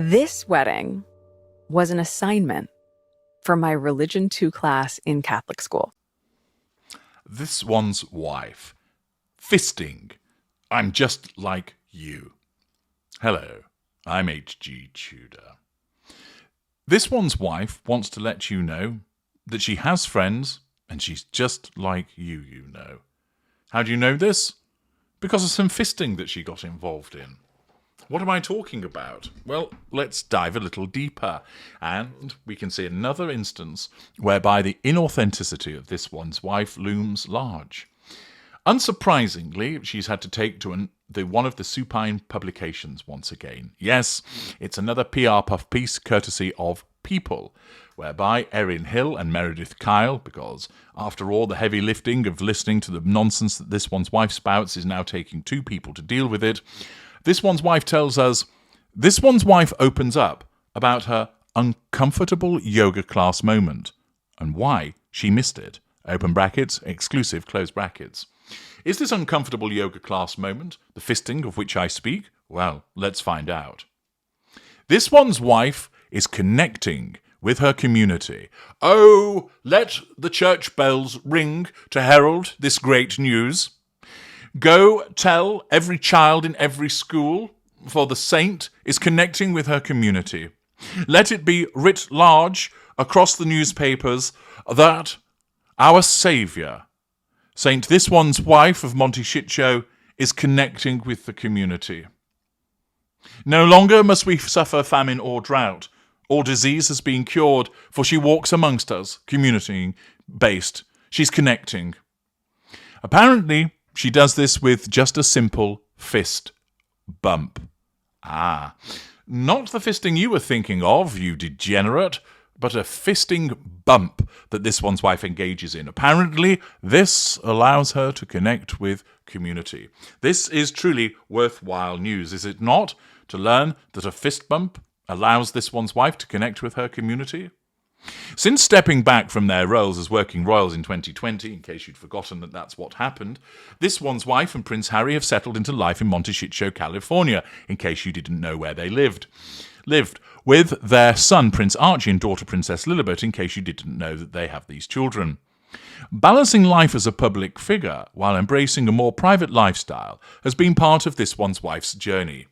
This wedding was an assignment for my Religion 2 class in Catholic school. This one's wife. Fisting. I'm just like you. Hello, I'm H.G. Tudor. This one's wife wants to let you know that she has friends and she's just like you know. How do you know this? Because of some fisting that she got involved in. What am I talking about? Well, let's dive a little deeper, and we can see another instance whereby the inauthenticity of this one's wife looms large. Unsurprisingly, she's had to take to one of the supine publications once again. Yes, it's another PR puff piece courtesy of People, whereby Erin Hill and Meredith Kyle, because after all the heavy lifting of listening to the nonsense that this one's wife spouts is now taking two people to deal with it, this one's wife tells us, this one's wife opens up about her uncomfortable yoga class moment and why she missed it. Open brackets, exclusive, close brackets. Is this uncomfortable yoga class moment the fisting of which I speak? Well, let's find out. This one's wife is connecting with her community. Oh, let the church bells ring to herald this great news. Go tell every child in every school, for the saint is connecting with her community. Let it be writ large across the newspapers that our Saviour, Saint This One's Wife of Monty Shitshow, is connecting with the community. No longer must we suffer famine or drought. All disease has been cured, for she walks amongst us, community-based. She's connecting. Apparently, she does this with just a simple fist bump. Ah, not the fisting you were thinking of, you degenerate, but a fisting bump that this one's wife engages in. Apparently, this allows her to connect with community. This is truly worthwhile news, is it not? To learn that a fist bump allows this one's wife to connect with her community? Since stepping back from their roles as working royals in 2020, in case you'd forgotten that that's what happened, this one's wife and Prince Harry have settled into life in Monty Shitshow, California, in case you didn't know where they lived, with their son Prince Archie and daughter Princess Lilibet, in case you didn't know that they have these children. Balancing life as a public figure while embracing a more private lifestyle has been part of this one's wife's journey.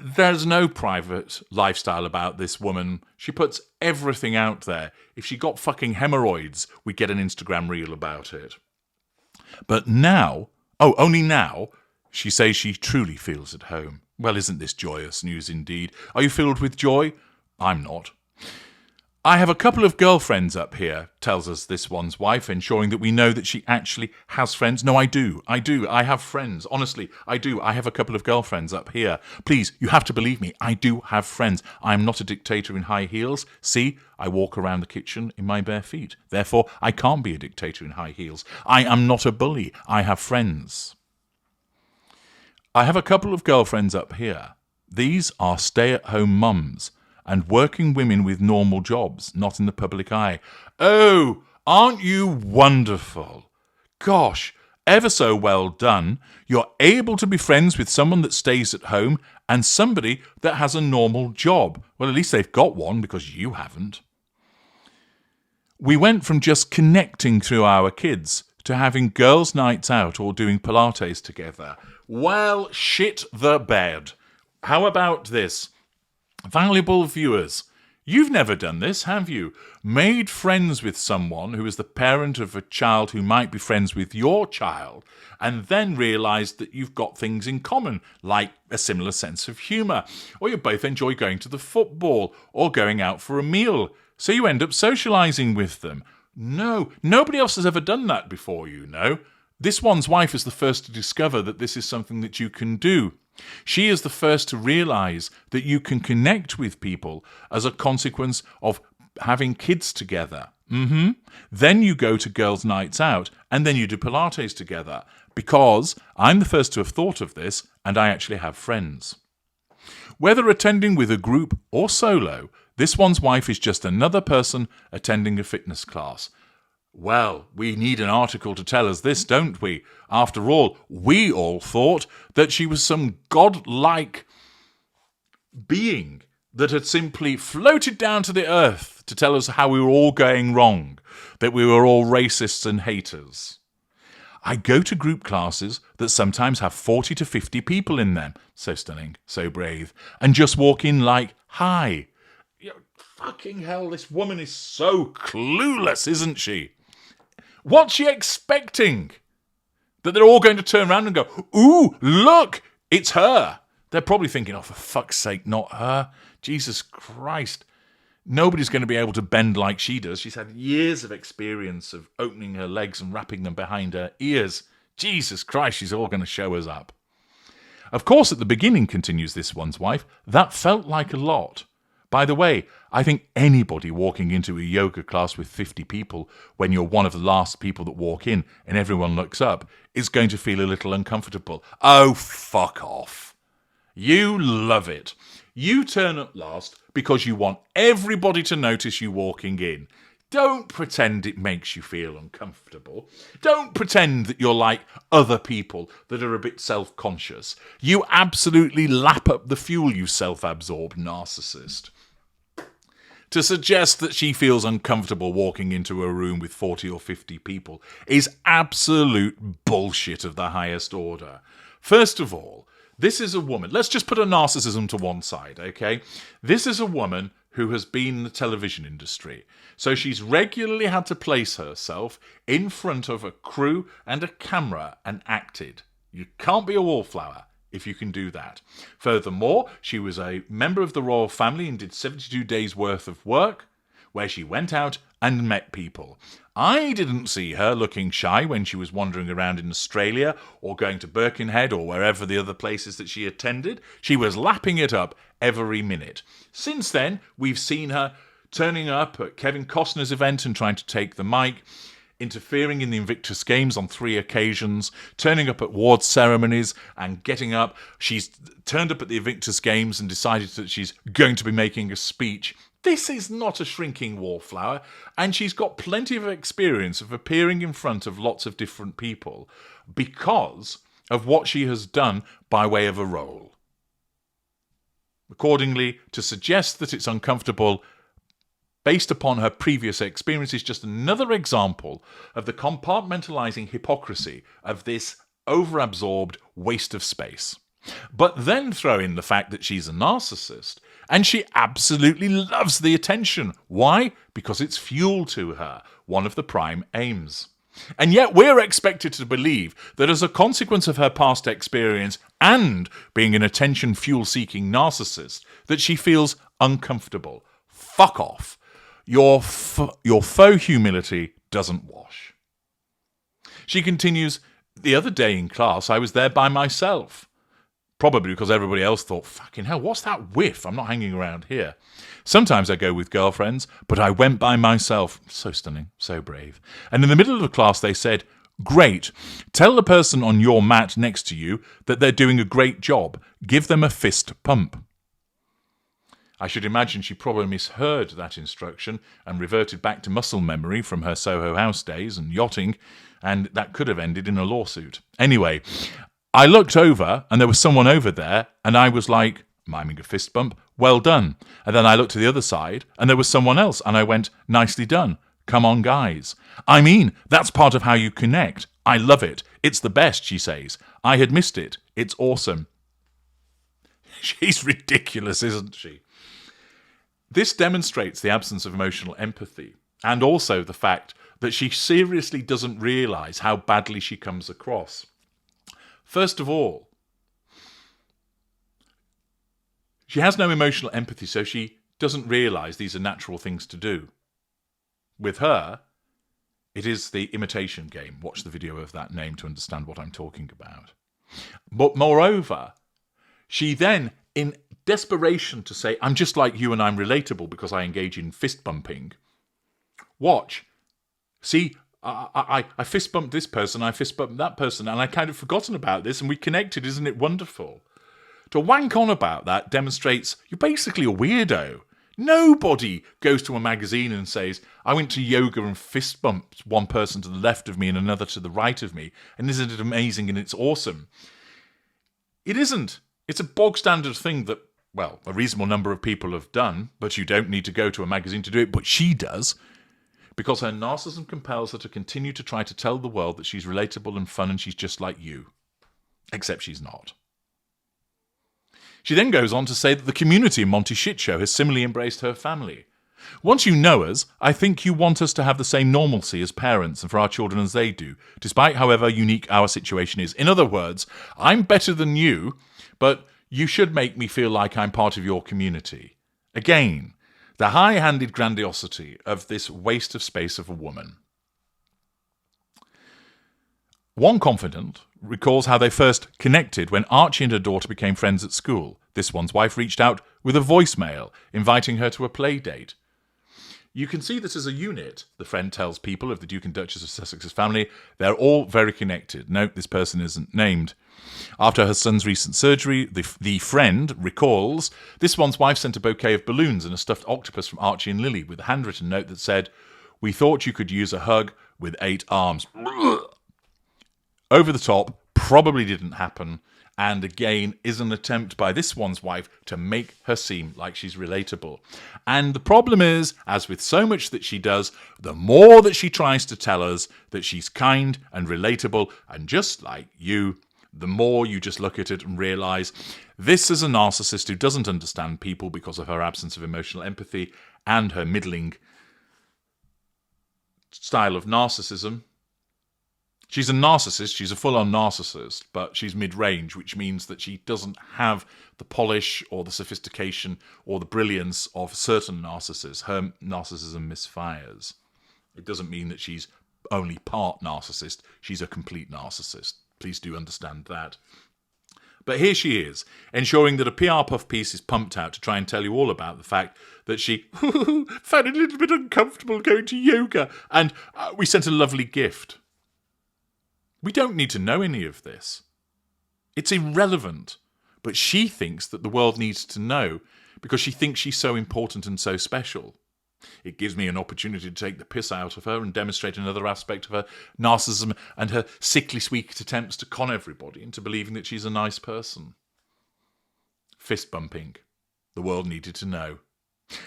There's no private lifestyle about this woman. She puts everything out there. If she got fucking hemorrhoids, we'd get an Instagram reel about it. But now, only now, she says she truly feels at home. Well, isn't this joyous news indeed? Are you filled with joy? I'm not. I have a couple of girlfriends up here, tells us this one's wife, ensuring that we know that she actually has friends. No, I do. I have friends. Honestly, I do. I have a couple of girlfriends up here. Please, you have to believe me. I do have friends. I am not a dictator in high heels. See, I walk around the kitchen in my bare feet. Therefore, I can't be a dictator in high heels. I am not a bully. I have friends. I have a couple of girlfriends up here. These are stay-at-home mums and working women with normal jobs, not in the public eye. Oh, aren't you wonderful? Gosh, ever so well done. You're able to be friends with someone that stays at home and somebody that has a normal job. Well, at least they've got one, because you haven't. We went from just connecting through our kids to having girls' nights out or doing Pilates together. Well, shit the bed. How about this? Valuable viewers, you've never done this, have you? Made friends with someone who is the parent of a child who might be friends with your child, and then realised that you've got things in common, like a similar sense of humour, or you both enjoy going to the football, or going out for a meal, so you end up socialising with them. No, nobody else has ever done that before, you know. This one's wife is the first to discover that this is something that you can do. She is the first to realise that you can connect with people as a consequence of having kids together. Then you go to girls' nights out, and then you do Pilates together, because I'm the first to have thought of this, and I actually have friends. Whether attending with a group or solo, this one's wife is just another person attending a fitness class. Well, we need an article to tell us this, don't we? After all, we all thought that she was some godlike being that had simply floated down to the earth to tell us how we were all going wrong, that we were all racists and haters. I go to group classes that sometimes have 40 to 50 people in them. So stunning, so brave. And just walk in like, hi. Fucking hell, this woman is so clueless, isn't she? What's she expecting? That they're all going to turn around and go, ooh, look, it's her. They're probably thinking, oh, for fuck's sake, not her. Jesus Christ. Nobody's going to be able to bend like she does. She's had years of experience of opening her legs and wrapping them behind her ears. Jesus Christ, she's all going to show us up. Of course, at the beginning, continues this one's wife, that felt like a lot. By the way, I think anybody walking into a yoga class with 50 people when you're one of the last people that walk in and everyone looks up is going to feel a little uncomfortable. Oh, fuck off. You love it. You turn up last because you want everybody to notice you walking in. Don't pretend it makes you feel uncomfortable. Don't pretend that you're like other people that are a bit self-conscious. You absolutely lap up the fuel, you self-absorbed narcissist. To suggest that she feels uncomfortable walking into a room with 40 or 50 people is absolute bullshit of the highest order. First of all, this is a woman. Let's just put her narcissism to one side, okay? This is a woman who has been in the television industry. So she's regularly had to place herself in front of a crew and a camera and acted. You can't be a wallflower if you can do that. Furthermore, she was a member of the royal family and did 72 days worth of work where she went out and met people. I didn't see her looking shy when she was wandering around in Australia or going to Birkenhead or wherever the other places that she attended. She was lapping it up every minute. Since then, we've seen her turning up at Kevin Costner's event and trying to take the mic, interfering in the Invictus Games on 3 occasions, turning up at award ceremonies and getting up. She's turned up at the Invictus Games and decided that she's going to be making a speech. This is not a shrinking wallflower, and she's got plenty of experience of appearing in front of lots of different people because of what she has done by way of a role. Accordingly, to suggest that it's uncomfortable based upon her previous experience is just another example of the compartmentalizing hypocrisy of this overabsorbed waste of space. But then throw in the fact that she's a narcissist, and she absolutely loves the attention. Why? Because it's fuel to her, one of the prime aims. And yet we're expected to believe that as a consequence of her past experience and being an attention fuel-seeking narcissist, that she feels uncomfortable. Fuck off. Your faux humility doesn't wash. She continues, the other day in class, I was there by myself. Probably because everybody else thought, fucking hell, what's that whiff? I'm not hanging around here. Sometimes I go with girlfriends, but I went by myself. So stunning, so brave. And in the middle of the class, they said, great. Tell the person on your mat next to you that they're doing a great job. Give them a fist pump. I should imagine she probably misheard that instruction and reverted back to muscle memory from her Soho House days and yachting, and that could have ended in a lawsuit. Anyway, I looked over and there was someone over there and I was like, miming a fist bump, well done. And then I looked to the other side and there was someone else and I went, nicely done. Come on, guys. I mean, that's part of how you connect. I love it. It's the best, she says. I had missed it. It's awesome. She's ridiculous, isn't she? This demonstrates the absence of emotional empathy and also the fact that she seriously doesn't realise how badly she comes across. First of all, she has no emotional empathy, so she doesn't realise these are natural things to do. With her, it is the imitation game. Watch the video of that name to understand what I'm talking about. But moreover, she then, in desperation to say, I'm just like you and I'm relatable because I engage in fist bumping. Watch. See, I fist bumped this person, I fist bumped that person, and I kind of forgotten about this, and we connected, isn't it wonderful? To wank on about that demonstrates you're basically a weirdo. Nobody goes to a magazine and says, I went to yoga and fist bumped one person to the left of me and another to the right of me, and isn't it amazing and it's awesome? It isn't. It's a bog standard thing that well, a reasonable number of people have done, but you don't need to go to a magazine to do it, but she does, because her narcissism compels her to continue to try to tell the world that she's relatable and fun and she's just like you. Except she's not. She then goes on to say that the community in Monty Shit Show has similarly embraced her family. Once you know us, I think you want us to have the same normalcy as parents and for our children as they do, despite however unique our situation is. In other words, I'm better than you, but you should make me feel like I'm part of your community. Again, the high-handed grandiosity of this waste of space of a woman. One confidant recalls how they first connected when Archie and her daughter became friends at school. This one's wife reached out with a voicemail, inviting her to a play date. You can see that as a unit, the friend tells people of the Duke and Duchess of Sussex's family, they're all very connected. Note, this person isn't named. After her son's recent surgery, the friend recalls, this one's wife sent a bouquet of balloons and a stuffed octopus from Archie and Lily with a handwritten note that said, "We thought you could use a hug with 8 arms." Over the top, probably didn't happen, and again is an attempt by this one's wife to make her seem like she's relatable. And the problem is, as with so much that she does, the more that she tries to tell us that she's kind and relatable and just like you, the more you just look at it and realise this is a narcissist who doesn't understand people because of her absence of emotional empathy and her middling style of narcissism. She's a narcissist, she's a full-on narcissist, but she's mid-range, which means that she doesn't have the polish or the sophistication or the brilliance of certain narcissists. Her narcissism misfires. It doesn't mean that she's only part narcissist, she's a complete narcissist. Please do understand that. But here she is, ensuring that a PR puff piece is pumped out to try and tell you all about the fact that she found it a little bit uncomfortable going to yoga, and we sent a lovely gift. We don't need to know any of this. It's irrelevant, but she thinks that the world needs to know because she thinks she's so important and so special. It gives me an opportunity to take the piss out of her and demonstrate another aspect of her narcissism and her sickly sweet attempts to con everybody into believing that she's a nice person. Fist bumping. The world needed to know.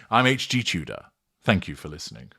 I'm H.G. Tudor. Thank you for listening.